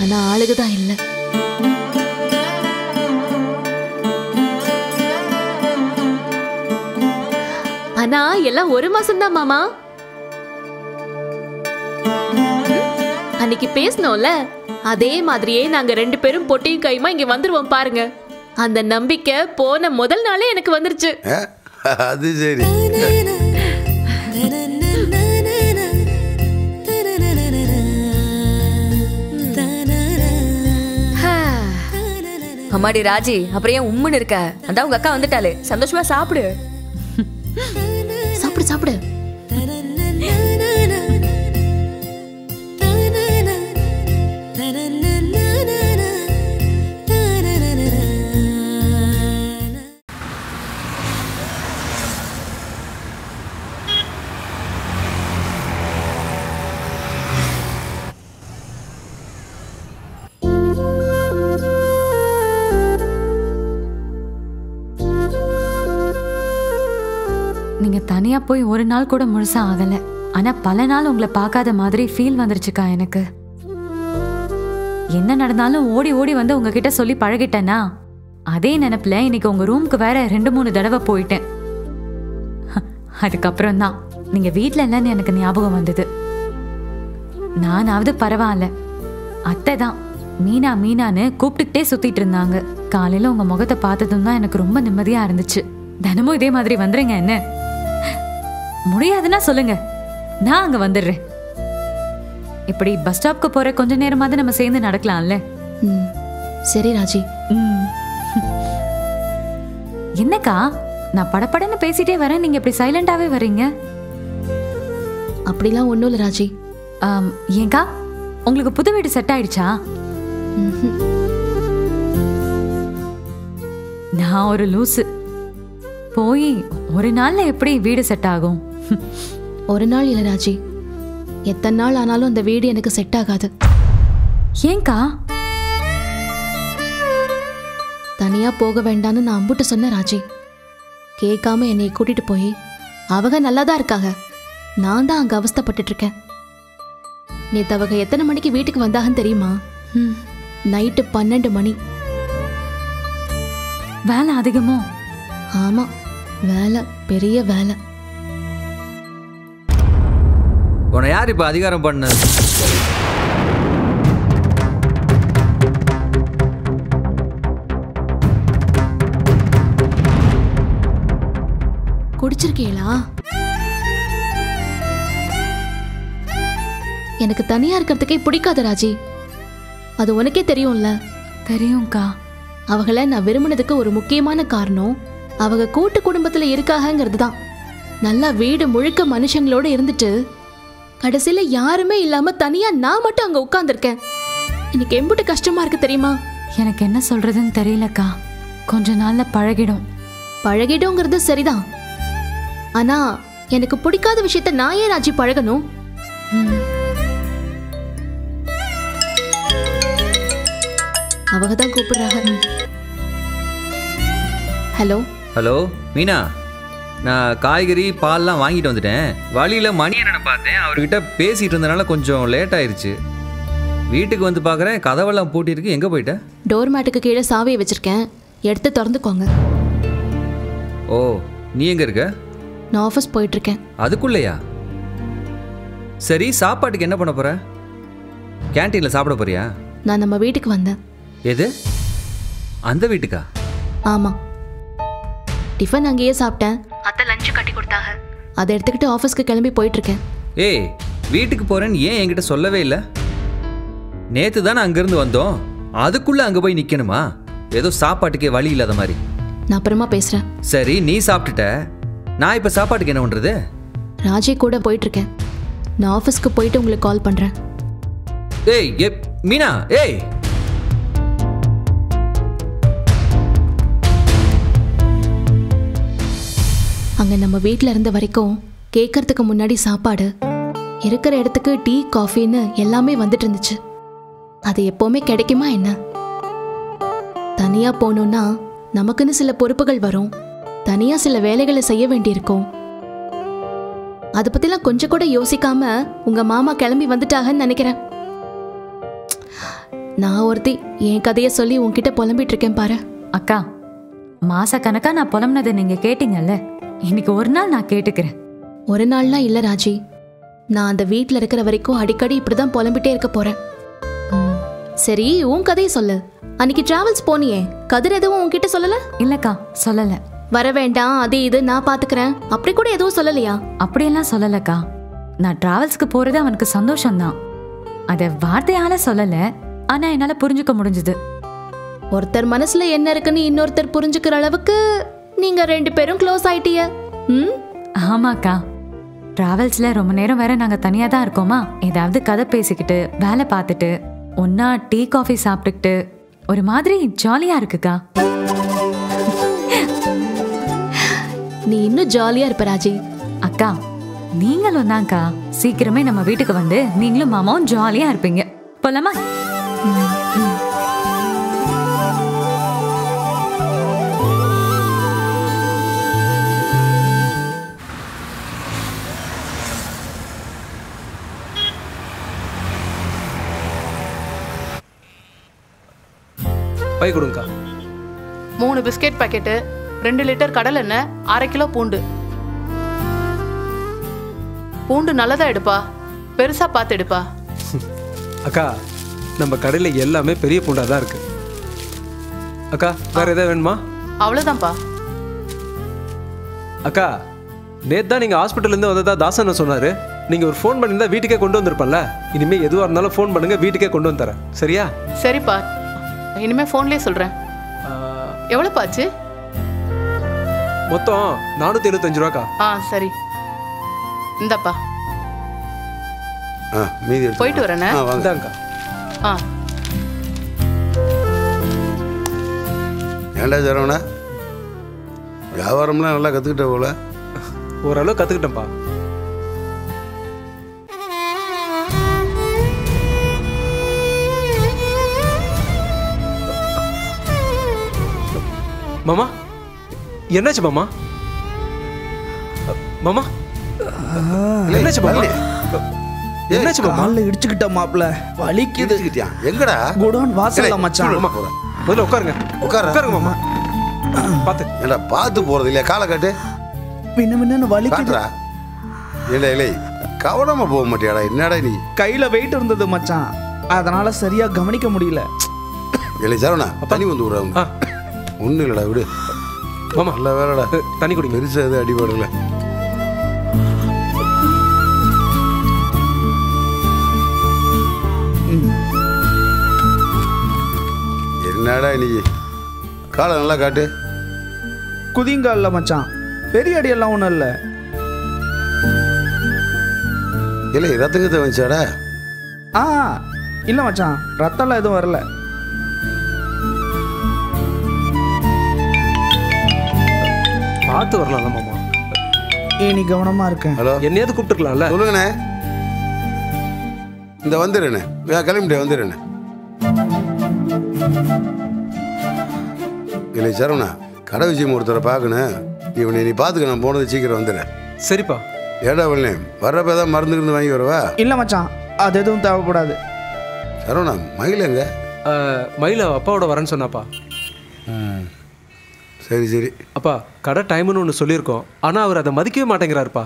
ஆனா ஆளுகுதான் இல்ல. ஆனா எல்லாம் 1 மாசம்தான் மாமா. அன்னைக்கு பேசணும்ல, அதே மாதிரியே நாங்க 2 பேரும் பொட்டியும் கையுமா இங்க வந்துருவோம் பாருங்க. அந்த நம்பிக்கை போன முதல் நாளே எனக்கு வந்துருச்சு. அது சரி. அம்மாடி ராஜி, அப்புறம் ஏன் உம்முன்னு இருக்க? அதான் உங்க அக்கா வந்துட்டாலே, சந்தோஷமா சாப்பிடு. சாப்பிடு சாப்பிடு. நீங்க தனியா போய் 1 நாள் கூட முழுசா ஆகல. ஆனா பல நாள் உங்களை பார்க்காத மாதிரி ஃபீல் வந்துருச்சுக்கா எனக்கு. என்ன நடந்தாலும் ஓடி ஓடி வந்து உங்ககிட்ட சொல்லி பழகிட்டேன்னா, அதே நினைப்புல இன்னைக்கு உங்க ரூமுக்கு வேற 2-3 தடவை போயிட்டேன். அதுக்கப்புறம் தான் நீங்க வீட்டுல இல்லைன்னு எனக்கு ஞாபகம் வந்தது. நானாவது பரவாயில்ல, அத்தை தான் மீனா மீனான்னு கூப்பிட்டுக்கிட்டே சுத்திட்டு இருந்தாங்க. காலையில உங்க முகத்தை பார்த்ததும் தான் எனக்கு ரொம்ப நிம்மதியா இருந்துச்சு. தினமும் இதே மாதிரி வந்துருங்க. என்ன முடியாதுன்னா சொல்லுங்க, நான் அங்க வந்துடுறேன். இப்படி பஸ் ஸ்டாப்க்கு போற கொஞ்ச நேரமாவது நம்ம சேர்ந்து நடக்கலாம்ல? சரி ராஜி. என்னக்கா நான் படப்படன்னு பேசிட்டே வரேன், நீங்க இப்படி சைலண்டாவே வரீங்க? அப்படிலாம் ஒண்ணும் இல்ல ராஜி. ஏங்கா உங்களுக்கு புது வீடு செட் ஆயிடுச்சா? நான் ஒரு லூசு. போய் 1 நாள்ல எப்படி வீடு செட் ஆகும்? 1 நாள் இல்ல ராஜி, எத்தனை நாள் ஆனாலும் அந்த வீடு எனக்கு செட் ஆகாது. ஏங்கா? தனியா போக வேண்டான்னு நான் அம்புட்டு சொன்ன ராஜி. கேட்காம என்னை கூட்டிட்டு போய் அவங்க நல்லாதான் இருக்காங்க, நான் தான் அங்க அவஸ்தைப்பட்டுட்டு இருக்கேன். நேத்து அவங்க எத்தனை மணிக்கு வீட்டுக்கு வந்தாகன்னு தெரியுமா? நைட்டு 12 மணி. வேலை அதிகமோ? ஆமா, வேலை, பெரிய வேலை. உன்னை யார் இப்ப அதிகாரம் பண்ண? குடிச்சிருக்கீங்களா? எனக்கு தனியா இருக்கிறதுக்கே பிடிக்காத ராஜி, அது உனக்கே தெரியும்ல. தெரியும்க்கா. அவங்கள நான் விரும்பினதுக்கு ஒரு முக்கியமான காரணம் அவங்க கூட்டு குடும்பத்துல இருக்காங்கிறது தான். நல்லா வீடு முழுக்க மனுஷங்களோட இருந்துட்டு கடைசியில யாருமே இல்லாம தனியா நான் மட்டும் அங்க உட்கார்ந்துருக்கேன். எனக்கு எம்புட்டு கஷ்டமா இருக்கு தெரியுமா? எனக்கு என்ன சொல்றதுன்னு தெரியலக்கா. கொஞ்ச நாள்ல பழகிடும். பழகிடுங்கிறது சரிதான், ஆனா எனக்கு பிடிக்காத விஷயத்த நான் ஏன் ராஜி பழகணும்? அவங்க தான் கூப்பிடுறாங்க. ஹலோ ஹலோ மீனா, நான் காய்கறி பால்லாம் வாங்கிட்டு வந்துட்டேன். வழியில் மணி என்னென்ன பார்த்தேன், அவர்கிட்ட பேசிகிட்டு இருந்தனால கொஞ்சம் லேட் ஆயிடுச்சு. வீட்டுக்கு வந்து பார்க்குறேன் கதவெல்லாம் பூட்டியிருக்கு. எங்கே போயிட்டேன்? டோர் மேட்டுக்கு கீழே சாவியை வச்சுருக்கேன், எடுத்து திறந்துக்கோங்க. ஓ, நீ எங்கே இருக்க? நான் ஆஃபீஸ் போயிட்டுருக்கேன். அதுக்குள்ளையா? சரி, சாப்பாட்டுக்கு என்ன பண்ண போகிற? கேன்டீனில் சாப்பிட போறியா? நான் நம்ம வீட்டுக்கு வந்தேன். எது, அந்த வீட்டுக்கா? ஆமாம், டிஃபன் அங்கேயே சாப்பிட்டேன். அத்தை லஞ்சு கட்டி கொடுத்தாங்க, அதை எடுத்துக்கிட்டு ஆஃபீஸ்க்கு கிளம்பி போயிட்டுருக்கேன். ஏய், வீட்டுக்கு போகிறேன்னு ஏன் என்கிட்ட சொல்லவே இல்லை? நேற்று தானே அங்கேருந்து வந்தோம், அதுக்குள்ளே அங்கே போய் நிற்கணுமா? ஏதோ சாப்பாட்டுக்கே வழி இல்லாத மாதிரி. நான் அப்புறமா பேசுகிறேன். சரி, நீ சாப்பிட்டுட்ட, நான் இப்போ சாப்பாட்டுக்கு என்ன பண்ணுறது? ராஜி கூட போயிட்டுருக்கேன். நான் ஆஃபீஸ்க்கு போயிட்டு உங்களுக்கு கால் பண்ணுறேன். ஏய் மீனா, ஏய் அங்கே நம்ம வீட்டில் இருந்த வரைக்கும் கேட்கறதுக்கு முன்னாடி சாப்பாடு, இருக்கிற இடத்துக்கு டீ காஃபின்னு எல்லாமே வந்துட்டு இருந்துச்சு. அது எப்போவுமே கிடைக்குமா என்ன? தனியாக போகணுன்னா நமக்குன்னு சில பொறுப்புகள் வரும், தனியாக சில வேலைகளை செய்ய வேண்டியிருக்கும். அதை பற்றிலாம் கொஞ்சம் கூட யோசிக்காம உங்கள் மாமா கிளம்பி வந்துட்டாங்கன்னு நினைக்கிறேன். நான் ஒருத்தி என் கதையை சொல்லி உன்கிட்ட புலம்பிட்டு இருக்கேன் பாரு. அக்கா, மாச கணக்கா நான் புலம்புனதை நீங்க கேட்டீங்கல்ல, இன்னைக்கு ஒரு நாள் நான் கேட்டுக்கிறேன். ஒரு நாள்லாம் இல்ல ராஜி, நான் அந்த வீட்ல இருக்கிற வரைக்கும் அடிக்கடி இப்படிதான் புலம்பிட்டே இருக்க போறேன். சரி, உன் கதையை சொல்லு. அன்னைக்கு டிராவல்ஸ் போனியே, கதிர் எதுவும் உன்கிட்ட சொல்லல? இல்லக்கா, சொல்லல. வர வேண்டாம், அது இது நான் பாத்துக்கிறேன் அப்படி கூட எதுவும் சொல்லலையா? அப்படியெல்லாம் சொல்லலக்கா. நான் டிராவல்ஸ்க்கு போறது அவனுக்கு சந்தோஷம்தான். அத வார்த்தையால சொல்லல, ஆனா என்னால புரிஞ்சுக்க முடிஞ்சது. ஒருத்தர் மனசுல என்ன இருக்குன்னு இன்னொருத்தர் புரிஞ்சுக்கிற அளவுக்கு நீங்க 2 பேரும் க்ளோஸ் ஆயிட்டீங்க. ஆமாக்கா, டிராவல்ஸ்ல ரொம்ப நேரம் வேற நாங்க தனியா தான் இருக்கோமா, ஏதாவது கதை பேசிக்கிட்டு வேலை பார்த்துட்டு ஒன்னா டீ காஃபி சாப்பிட்டுக்கிட்டு ஒரு மாதிரி ஜாலியா இருக்குக்கா. நீ இன்னும் ஜாலியா இருப்ப ராஜி. அக்கா, நீங்களும் தான்க்கா. சீக்கிரமே நம்ம வீட்டுக்கு வந்து நீங்களும் மாமாவும் ஜாலியா இருப்பீங்க. போலாமா? பை கொடுங்கக்கா. 3 பிஸ்கெட் பாக்கெட்டு, 2 லிட்டர் கடல் எண்ணெய், 1/2 கிலோ பூண்டு. பூண்டு நல்லதா எடுப்பா, பெருசா பார்த்து எடுப்பா. அக்கா, நம்ம கடையில் எல்லாமே பெரிய பூண்டா தான் இருக்கு. அக்கா, வேற எதாவது வேணுமா? அவ்வளோதான்ப்பா. அக்கா, நேற்று தான் நீங்கள் ஹாஸ்பிட்டல்லேருந்து வந்ததா தாசன் சொன்னார். நீங்கள் ஒரு ஃபோன் பண்ணியிருந்தா வீட்டுக்கே கொண்டு வந்திருப்பல்ல. இனிமேல் எதுவாக இருந்தாலும் ஃபோன் பண்ணுங்கள், வீட்டுக்கே கொண்டு வந்து தரேன். சரியா? சரிப்பா, இனிமே ஃபோன்லேயே சொல்கிறேன். எவ்வளோப்பா ஆச்சு? மொத்தம் 475 ரூபாக்கா. சரி, இந்தாப்பா. மீதி எடுத்து போயிட்டு வரேண்ணே. வந்தாங்கக்கா. ஏன்டா சரவணா, வியாபாரம்லாம் நல்லா கற்றுக்கிட்ட போல? ஓரளவு கற்றுக்கிட்டேன்ப்பா. மாமா, என்னாச்சு மாமா? மாமா, என்னாச்சு மாமா? என்னாச்சு மாமா? கால்ல இடிச்சுக்கிட்ட மாப்ள, வலிக்குது. எங்கடா? குடோன் வாசல்ல மச்சான். முதல்ல உட்காருங்க. உட்காருங்க மாமா. பாத்து. ஏண்டா பார்த்து போறது இல்லையா? காலை காட்டு. பின்னு வலிக்குதுடா. இல்லை இல்லை, கவனமா போக மாட்டியாடா? என்னடா நீ? கையில வெயிட் இருந்தது மச்சான், அதனால சரியா கவனிக்க முடியல. இல்லை சரவணா, தண்ணி வந்து விடுறாங்க. ஒன்றும் இல்லைடா, விடு மாமா. நல்ல வேலைடா, தண்ணி குடிங்க. பெருசாக எதுவும் அடிபடல. என்னடா இன்னைக்கு? காலை நல்லா காட்டு. குதிங்கால்ல மச்சான், பெரிய அடியெல்லாம் ஒன்றும் இல்லை. இல்லை ரத்தங்கத்தை வந்துச்சாடா? இல்லை மச்சான், ரத்தம்லாம் எதுவும் வரல. பார்த்து வரலாம்ல மாமா. நீ கவனமா இருக்கேன். ஹலோ, என்னையாவது கூப்பிட்டுருக்கலாம்ல? சொல்லுங்கண்ணே. இந்த வந்துடுண்ணே, கிளம்பிட்டே வந்துடுண்ணே. இல்லை சரவணா, கடை விஷயம் ஒருத்தரை பார்க்கணும். இவனை நீ பார்த்துக்க, நான் போனது சீக்கிரம் வந்துடுறேன். சரிப்பா. ஏடா வள்ளே, வர்றப்ப ஏதாவது மருந்து வாங்கி வரவா? இல்லை மச்சான், அது எதுவும் தேவைப்படாது. சரவணா, மயில் எங்க? மயில் அப்பாவோட வரேன்னு சொன்னாப்பா. சரி சரி. அப்பா, கடை டைம்னு ஒன்று சொல்லியிருக்கோம், ஆனால் அவர் அதை மதிக்கவே மாட்டேங்கிறாருப்பா.